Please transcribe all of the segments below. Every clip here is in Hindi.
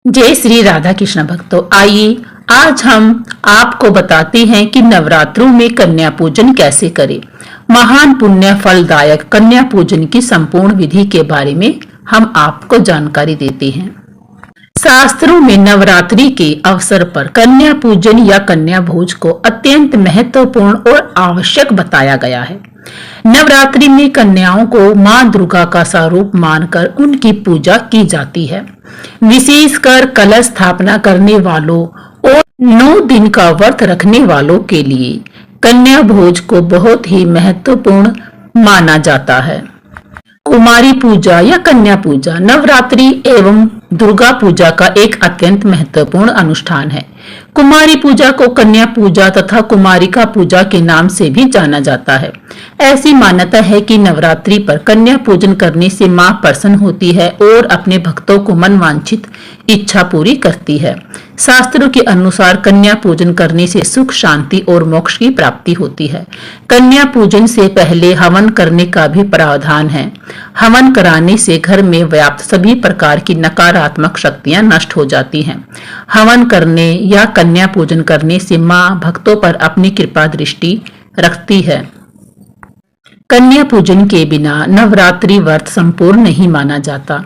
जय श्री राधा कृष्ण भक्तों, आइए आज हम आपको बताते हैं कि नवरात्रों में कन्या पूजन कैसे करें। महान पुण्य फलदायक कन्या पूजन की संपूर्ण विधि के बारे में हम आपको जानकारी देते हैं। शास्त्रों में नवरात्रि के अवसर पर कन्या पूजन या कन्या भोज को अत्यंत महत्वपूर्ण और आवश्यक बताया गया है। नवरात्रि में कन्याओं को मां दुर्गा का स्वरूप मानकर उनकी पूजा की जाती है। विशेषकर कलश स्थापना करने वालों और 9 दिन का व्रत रखने वालों के लिए कन्या भोज को बहुत ही महत्वपूर्ण माना जाता है। कुमारी पूजा या कन्या पूजा नवरात्रि एवं दुर्गा पूजा का एक अत्यंत महत्वपूर्ण अनुष्ठान है। कुमारी पूजा को कन्या पूजा तथा कुमारिका पूजा के नाम से भी जाना जाता है। ऐसी मान्यता है कि नवरात्रि पर कन्या पूजन करने से मां प्रसन्न होती है और अपने भक्तों को मनवांछित इच्छा पूरी करती है। शास्त्रों के अनुसार कन्या पूजन करने से सुख, शांति और मोक्ष की प्राप्ति होती है। कन्या पूजन से पहले हवन करने का भी प्रावधान है। हवन कराने से घर में व्याप्त सभी प्रकार की नकारात्मक शक्तियां नष्ट हो जाती हैं। हवन करने या कन्या पूजन करने से मां भक्तों पर अपनी कृपा दृष्टि रखती है। कन्या पूजन के बिना नवरात्रि व्रत संपूर्ण नहीं माना जाता।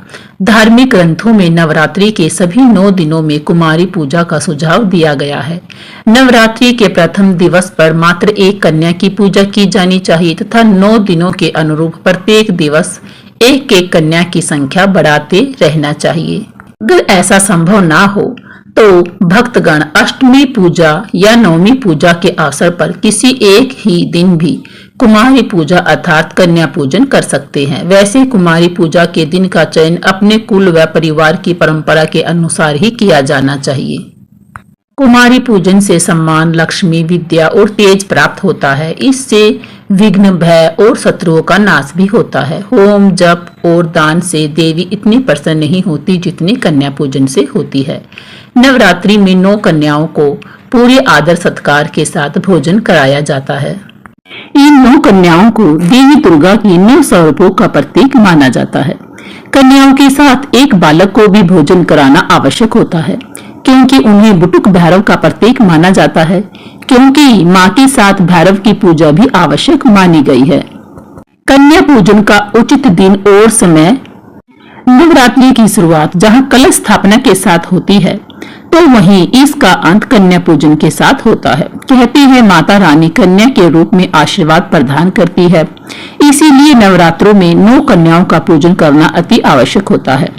धार्मिक ग्रंथों में नवरात्रि के सभी 9 दिनों में कुमारी पूजा का सुझाव दिया गया है। नवरात्रि के प्रथम दिवस पर मात्र एक कन्या की पूजा की जानी चाहिए तथा 9 दिनों के अनुरूप प्रत्येक दिवस एक एक कन्या की संख्या बढ़ाते रहना चाहिए। अगर ऐसा संभव ना हो तो भक्तगण अष्टमी पूजा या नवमी पूजा के अवसर पर किसी एक ही दिन भी कुमारी पूजा अर्थात कन्या पूजन कर सकते हैं। वैसे कुमारी पूजा के दिन का चयन अपने कुल व परिवार की परंपरा के अनुसार ही किया जाना चाहिए। कुमारी पूजन से सम्मान, लक्ष्मी, विद्या और तेज प्राप्त होता है। इससे विघ्न, भय और शत्रुओं का नाश भी होता है। होम, जप और दान से देवी इतनी प्रसन्न नहीं होती जितनी कन्या पूजन से होती है। नवरात्रि में 9 कन्याओं को पूरे आदर सत्कार के साथ भोजन कराया जाता है। इन 9 कन्याओं को देवी दुर्गा की 9 स्वरूपों का प्रतीक माना जाता है। कन्याओं के साथ एक बालक को भी भोजन कराना आवश्यक होता है, क्योंकि उन्हें बुटुक भैरव का प्रतीक माना जाता है। क्योंकि मां के साथ भैरव की पूजा भी आवश्यक मानी गई है। कन्या पूजन का उचित दिन और समय नवरात्रि की शुरुआत जहां कलश स्थापना के साथ होती है, तो वहीं इसका अंत कन्या पूजन के साथ होता है। कहते हैं माता रानी कन्या के रूप में आशीर्वाद प्रदान करती है, इसीलिए नवरात्रों में 9 कन्याओं का पूजन करना अति आवश्यक होता है।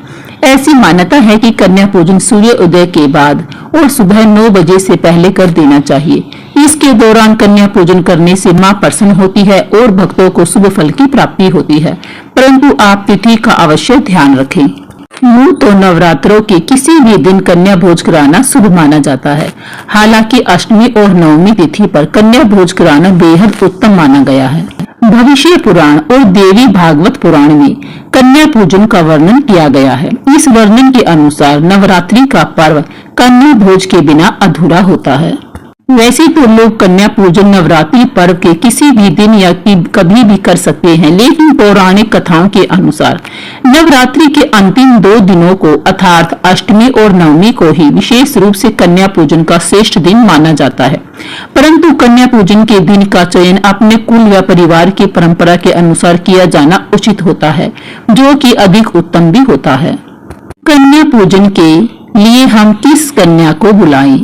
ऐसी मान्यता है कि कन्या पूजन सूर्य उदय के बाद और सुबह 9 बजे से पहले कर देना चाहिए। इसके दौरान कन्या पूजन करने से मां प्रसन्न होती है और भक्तों को शुभ फल की प्राप्ति होती है, परंतु आप तिथि का अवश्य ध्यान रखें। यूं तो नवरात्रों के किसी भी दिन कन्या भोज कराना शुभ माना जाता है। हालांकि अष्टमी और नवमी तिथि पर कन्या भोज कराना बेहद उत्तम माना गया है। भविष्य पुराण और देवी भागवत पुराण में कन्या पूजन का वर्णन किया गया है। इस वर्णन के अनुसार नवरात्रि का पर्व कन्या भोज के बिना अधूरा होता है। वैसे तो लोग कन्या पूजन नवरात्रि पर्व के किसी भी दिन या कभी भी कर सकते हैं, लेकिन पौराणिक कथाओं के अनुसार नवरात्रि के अंतिम 2 दिनों को अर्थात अष्टमी और नवमी को ही विशेष रूप से कन्या पूजन का श्रेष्ठ दिन माना जाता है। परंतु कन्या पूजन के दिन का चयन अपने कुल या परिवार की परंपरा के अनुसार किया जाना उचित होता है, जो कि अधिक उत्तम भी होता है। कन्या पूजन के लिए हम किस कन्या को बुलाएं?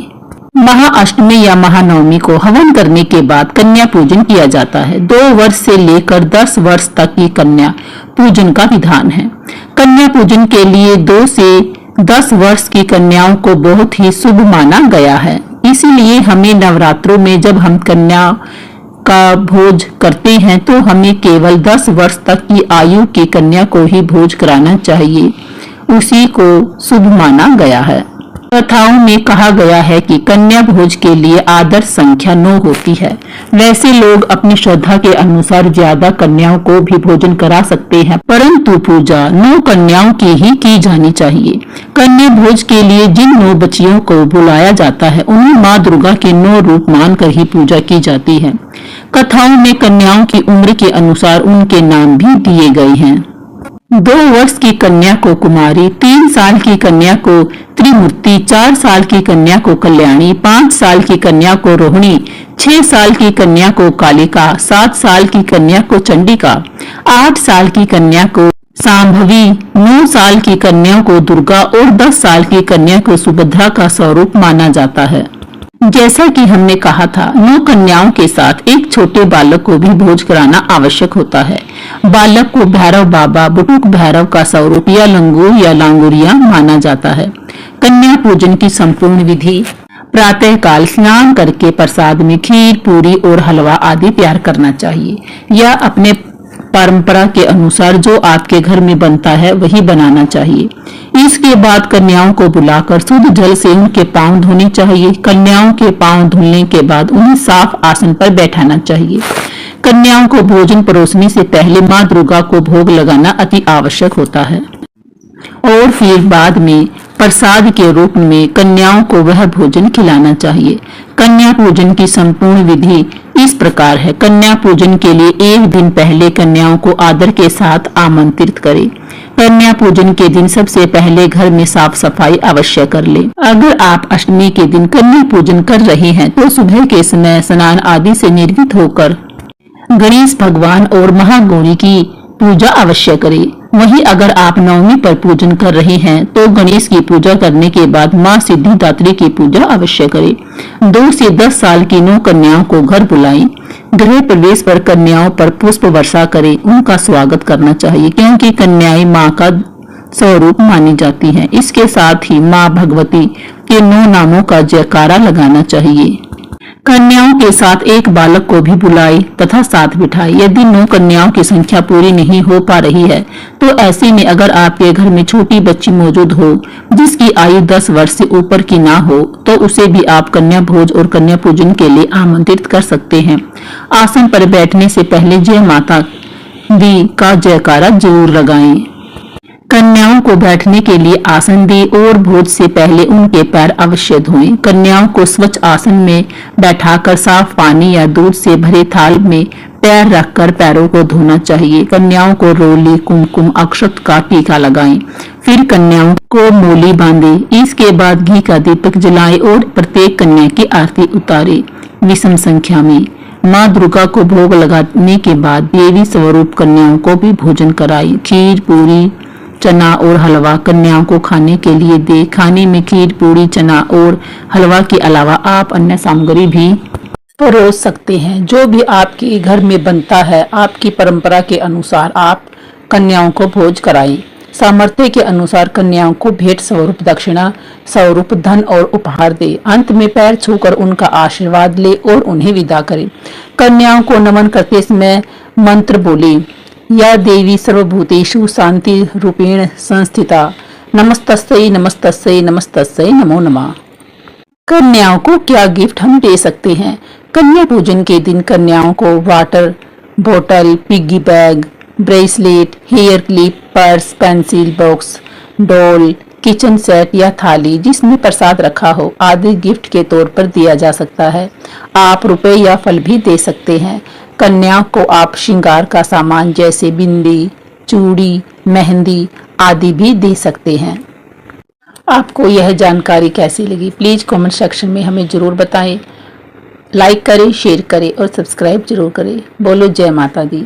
महाअष्टमी या महानवमी को हवन करने के बाद कन्या पूजन किया जाता है। 2 वर्ष से लेकर 10 वर्ष तक की कन्या पूजन का विधान है। कन्या पूजन के लिए 2 से 10 वर्ष की कन्याओं को बहुत ही शुभ माना गया है। इसीलिए हमें नवरात्रों में जब हम कन्या का भोज करते हैं तो हमें केवल 10 वर्ष तक की आयु की कन्या को ही भोज कराना चाहिए, उसी को शुभ माना गया है। कथाओं में कहा गया है कि कन्या भोज के लिए आदर्श संख्या 9 होती है। वैसे लोग अपनी श्रद्धा के अनुसार ज्यादा कन्याओं को भी भोजन करा सकते हैं, परंतु पूजा 9 कन्याओं की ही की जानी चाहिए। कन्या भोज के लिए जिन 9 बच्चियों को बुलाया जाता है, उन्हें माँ दुर्गा के 9 रूप मानकर ही पूजा की जाती है। कथाओं में कन्याओं की उम्र के अनुसार उनके नाम भी दिए गए हैं। 2 वर्ष की कन्या को कुमारी, 3 साल की कन्या को त्रिमूर्ति, 4 साल की कन्या को कल्याणी, 5 साल की कन्या को रोहिणी, 6 साल की कन्या को कालिका, 7 साल की कन्या को चंडिका, 8 साल की कन्या को सांभवी, 9 साल की कन्या को दुर्गा और 10 साल की कन्या को सुभद्रा का स्वरूप माना जाता है। जैसा कि हमने कहा था, 9 कन्याओं के साथ एक छोटे बालक को भी भोज कराना आवश्यक होता है। बालक को भैरव बाबा, बुटुक भैरव का स्वरूप या लंगूर या लांगुरिया माना जाता है। कन्या पूजन की संपूर्ण विधि: प्रातः काल स्नान करके प्रसाद में खीर, पूरी और हलवा आदि तैयार करना चाहिए या अपने परंपरा के अनुसार जो आपके घर में बनता है वही बनाना चाहिए। इसके बाद कन्याओं को बुलाकर शुद्ध जल से उनके पांव धोने चाहिए। कन्याओं के पांव धुलने के बाद उन्हें साफ आसन पर बैठाना चाहिए। कन्याओं को भोजन परोसने से पहले मां दुर्गा को भोग लगाना अति आवश्यक होता है और फिर बाद में प्रसाद के रूप में कन्याओं को वह भोजन खिलाना चाहिए। कन्या पूजन की संपूर्ण विधि इस प्रकार है। कन्या पूजन के लिए एक दिन पहले कन्याओं को आदर के साथ आमंत्रित करें। कन्या पूजन के दिन सबसे पहले घर में साफ सफाई अवश्य कर लें। अगर आप अष्टमी के दिन कन्या पूजन कर रहे हैं तो सुबह के समय स्नान आदि से निर्मित होकर गणेश भगवान और महागौरी की पूजा अवश्य करें। वहीं अगर आप नवमी पर पूजन कर रहे हैं तो गणेश की पूजा करने के बाद मां सिद्धिदात्री की पूजा अवश्य करें। 2 से 10 साल की 9 कन्याओं को घर बुलाएं। गृह प्रवेश पर कन्याओं पर पुष्प वर्षा करें। उनका स्वागत करना चाहिए क्योंकि कन्याएं मां का स्वरूप मानी जाती हैं। इसके साथ ही मां भगवती के 9 नामों का जयकारा लगाना चाहिए। कन्याओं के साथ एक बालक को भी बुलाए तथा साथ बिठाए। यदि 9 कन्याओं की संख्या पूरी नहीं हो पा रही है तो ऐसे में अगर आपके घर में छोटी बच्ची मौजूद हो जिसकी आयु 10 वर्ष से ऊपर की ना हो तो उसे भी आप कन्या भोज और कन्या पूजन के लिए आमंत्रित कर सकते हैं। आसन पर बैठने से पहले जय माता दी का जयकारा जरूर लगाएं। कन्याओं को बैठने के लिए आसन दें और भोज से पहले उनके पैर अवश्य धोएं। कन्याओं को स्वच्छ आसन में बैठाकर साफ पानी या दूध से भरे थाल में पैर रखकर पैरों को धोना चाहिए। कन्याओं को रोली, कुमकुम, अक्षत का टीका लगाएं। फिर कन्याओं को मोली बांधें। इसके बाद घी का दीपक जलाएं और प्रत्येक कन्या की आरती उतारें विषम संख्या में। मां दुर्गा को भोग लगाने के बाद देवी स्वरूप कन्याओं को भी भोजन कराएं। खीर, पूरी, चना और हलवा कन्याओं को खाने के लिए दे। खाने में खीर, पूरी, चना और हलवा के अलावा आप अन्य सामग्री भी परोस सकते हैं। जो भी आपके घर में बनता है आपकी परंपरा के अनुसार आप कन्याओं को भोज कराएं। सामर्थ्य के अनुसार कन्याओं को भेंट स्वरूप दक्षिणा स्वरूप धन और उपहार दे। अंत में पैर छूकर उनका आशीर्वाद ले और उन्हें विदा करें। कन्याओं को नमन करते समय मंत्र बोले, या देवी सर्वभूतेषु शांति रूपेण संस्थिता, नमस्तस्यै नमस्तस्यै नमस्तस्यै नमो नमः। कन्याओं को क्या गिफ्ट हम दे सकते हैं? कन्या पूजन के दिन कन्याओं को वाटर बोतल, piggy bag, bracelet, hair clip, purse, pencil box, doll, kitchen set या थाली जिसमें प्रसाद रखा हो आदि गिफ्ट के तौर पर दिया जा सकता है। आप रुपए या फल भी दे सकते हैं। कन्याओं को आप श्रृंगार का सामान जैसे बिंदी, चूड़ी, मेहंदी आदि भी दे सकते हैं। आपको यह जानकारी कैसी लगी प्लीज कमेंट सेक्शन में हमें जरूर बताएं। लाइक करें, शेयर करें और सब्सक्राइब जरूर करें। बोलो जय माता दी।